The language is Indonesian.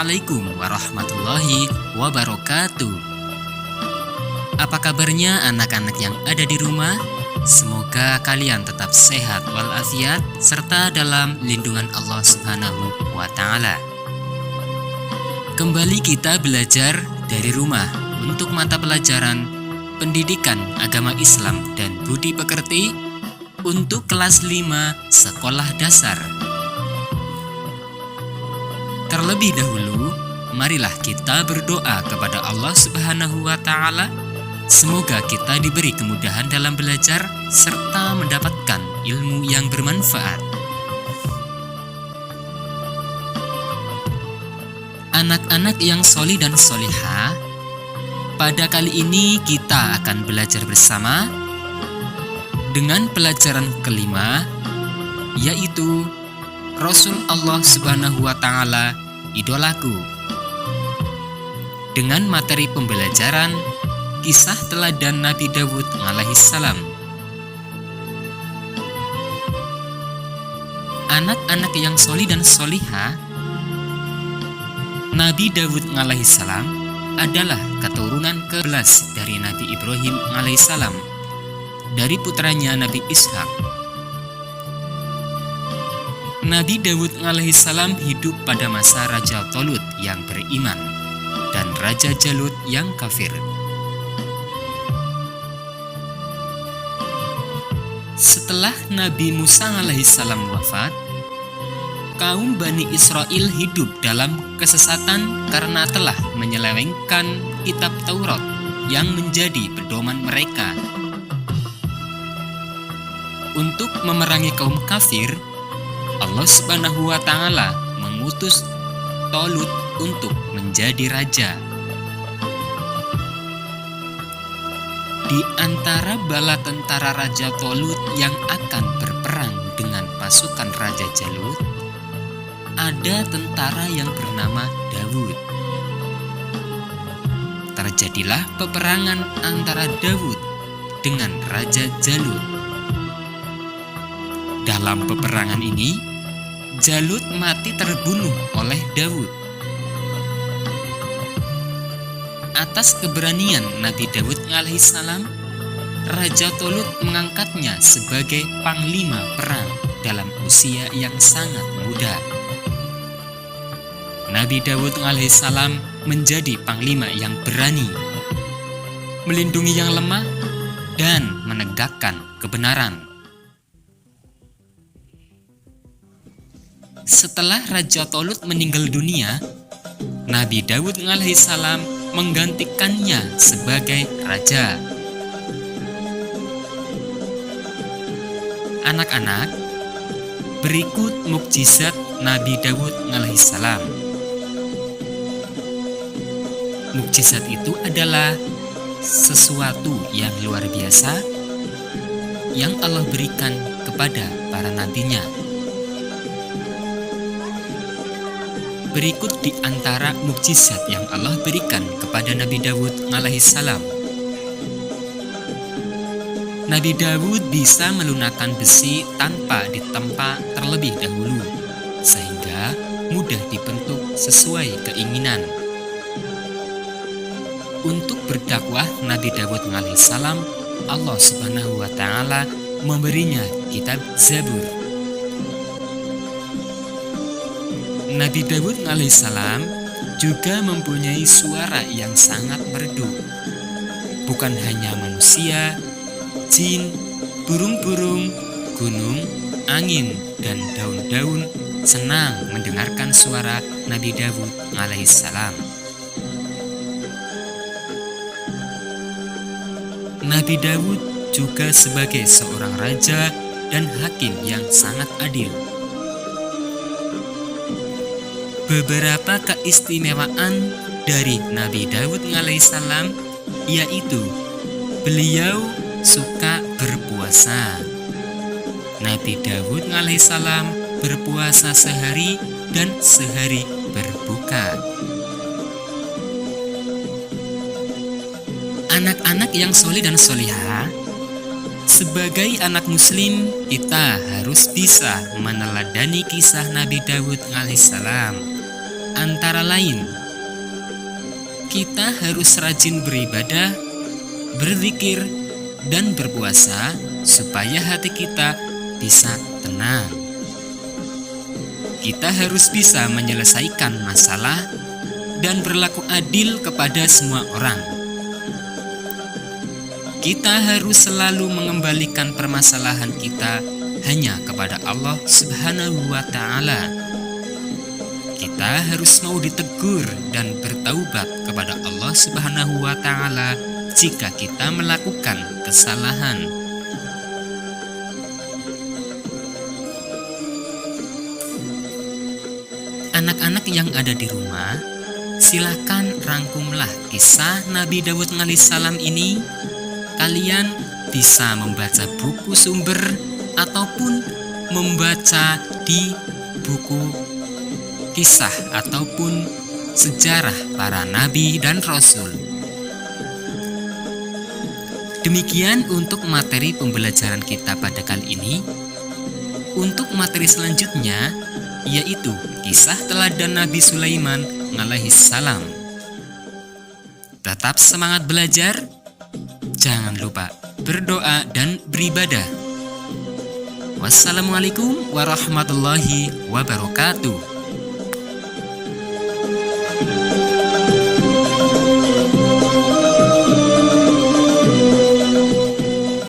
Assalamualaikum warahmatullahi wabarakatuh. Apa kabarnya anak-anak yang ada di rumah? Semoga kalian tetap sehat walafiat serta dalam lindungan Allah Subhanahu wa Ta'ala. Kembali kita belajar dari rumah untuk mata pelajaran Pendidikan Agama Islam dan Budi Pekerti untuk kelas 5 sekolah dasar. Terlebih dahulu, marilah kita berdoa kepada Allah Subhanahu wa Ta'ala. Semoga kita diberi kemudahan dalam belajar serta mendapatkan ilmu yang bermanfaat. Anak-anak yang solih dan solihah, pada kali ini kita akan belajar bersama dengan pelajaran kelima, yaitu Rasul Allah Subhanahu wa Ta'ala, idolaku. Dengan materi pembelajaran kisah teladan Nabi Dawud alaihissalam. Anak-anak yang solih dan solihah, Nabi Dawud alaihissalam adalah keturunan ke-11 dari Nabi Ibrahim alaihissalam dari putranya Nabi Ishak. Nabi Dawud alaihissalam hidup pada masa Raja Talut yang beriman dan Raja Jalut yang kafir. Setelah Nabi Musa alaihissalam wafat, kaum Bani Israel hidup dalam kesesatan karena telah menyelewengkan kitab Taurat yang menjadi pedoman mereka. Untuk memerangi kaum kafir, Allah Subhanahu wa Ta'ala mengutus Talut untuk menjadi raja. Di antara bala tentara Raja Talut yang akan berperang dengan pasukan Raja Jalut, ada tentara yang bernama Dawud. Terjadilah peperangan antara Dawud dengan Raja Jalut. Dalam peperangan ini, Jalut mati terbunuh oleh Dawud. Atas keberanian Nabi Dawud alaihissalam, Raja Talut mengangkatnya sebagai panglima perang dalam usia yang sangat muda. Nabi Dawud alaihissalam menjadi panglima yang berani, melindungi yang lemah, dan menegakkan kebenaran. Setelah Raja Talut meninggal dunia, Nabi Dawud alaihissalam menggantikannya sebagai raja. Anak-anak, berikut mukjizat Nabi Dawud alaihissalam. Mukjizat itu adalah sesuatu yang luar biasa yang Allah berikan kepada para nabinya. Berikut di antara mukjizat yang Allah berikan kepada Nabi Dawud alaihissalam. Nabi Dawud bisa melunakkan besi tanpa ditempa terlebih dahulu, sehingga mudah dibentuk sesuai keinginan. Untuk berdakwah Nabi Dawud alaihissalam, Allah Subhanahu wa Ta'ala memberinya kitab Zabur. Nabi Dawud alaihissalam juga mempunyai suara yang sangat merdu. Bukan hanya manusia, jin, burung-burung, gunung, angin, dan daun-daun senang mendengarkan suara Nabi Dawud alaihissalam. Nabi Dawud juga sebagai seorang raja dan hakim yang sangat adil. Beberapa keistimewaan dari Nabi Dawud alaihissalam yaitu beliau suka berpuasa. Nabi Dawud alaihissalam berpuasa sehari dan sehari berbuka. Anak-anak yang soleh dan solihah, sebagai anak muslim kita harus bisa meneladani kisah Nabi Dawud alaihissalam. Antara lain, kita harus rajin beribadah, berzikir, dan berpuasa supaya hati kita bisa tenang. Kita harus bisa menyelesaikan masalah dan berlaku adil kepada semua orang. Kita harus selalu mengembalikan permasalahan kita hanya kepada Allah Subhanahu wa Ta'ala. Kita harus mau ditegur dan bertaubat kepada Allah Subhanahu wa Ta'ala jika kita melakukan kesalahan. Anak-anak yang ada di rumah, silakan rangkumlah kisah Nabi Daud alaihissalam ini. Kalian bisa membaca buku sumber ataupun membaca di buku kisah ataupun sejarah para nabi dan rasul. Demikian untuk materi pembelajaran kita pada kali ini. Untuk materi selanjutnya, yaitu kisah teladan Nabi Sulaiman alaihissalam. Tetap semangat belajar, jangan lupa berdoa dan beribadah. Wassalamualaikum warahmatullahi wabarakatuh.